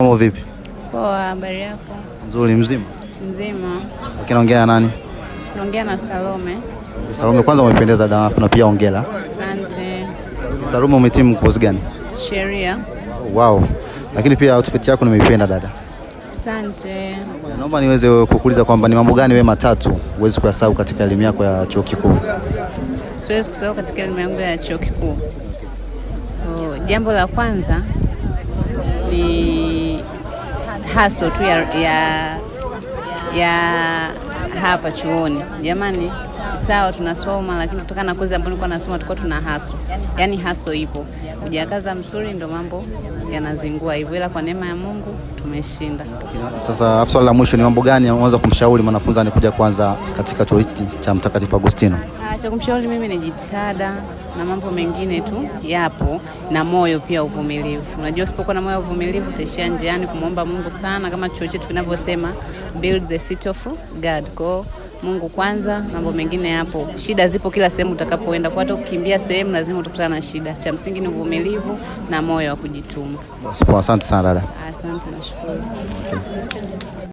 Mambo vipi? Poa, habari yako? Nzuri, mzima? Mzima. Unaongea na nani? Naongea na Salome. Salome, kwanza umependeza dada, na pia hongera. Asante. Salome, umetimu course gani? Sheria. Wow. Lakini pia outfit yako nimeipenda dada. Asante. Naomba niweze kukuuliza kwamba ni mambo gani wewe matatu huwezi kuyasahau katika elimu yako ya chuo kikuu? Siwezi kusahau katika elimu yangu ya chuo kikuu. Jambo la kwanza ni hustle tu ya hapa chuoni. Jamani, sawa tunasoma, lakini kutokana na kozi ambayo nilikuwa nasoma tulikuwa tuna hustle. Yaani hustle ipo. Hujakaza msuri ndio mambo yanazingua hivyo, ila kwa neema ya Mungu tumeshinda. Sasa swali la mwisho, ni mambo gani unaweza kumshauri mwanafunzi anakuja kwanza katika chuo hiki cha Mtakatifu Agustino? Cha kumshauri mimi ni jitihada na mambo mengine tu yapo, na moyo pia, uvumilivu. Unajua usipokuwa na moyo uvumilivu utaishia njiani, kumuomba Mungu sana kama chuo chetu kinavyosema build the city of God. Kwa Mungu kwanza, mambo mengine yapo. Shida zipo kila sehemu utakapoenda, kwa hata ukikimbia sehemu lazima utakutana na shida. Cha msingi ni uvumilivu na moyo wa kujituma. Asante sana dada. Asante, nashukuru. Okay.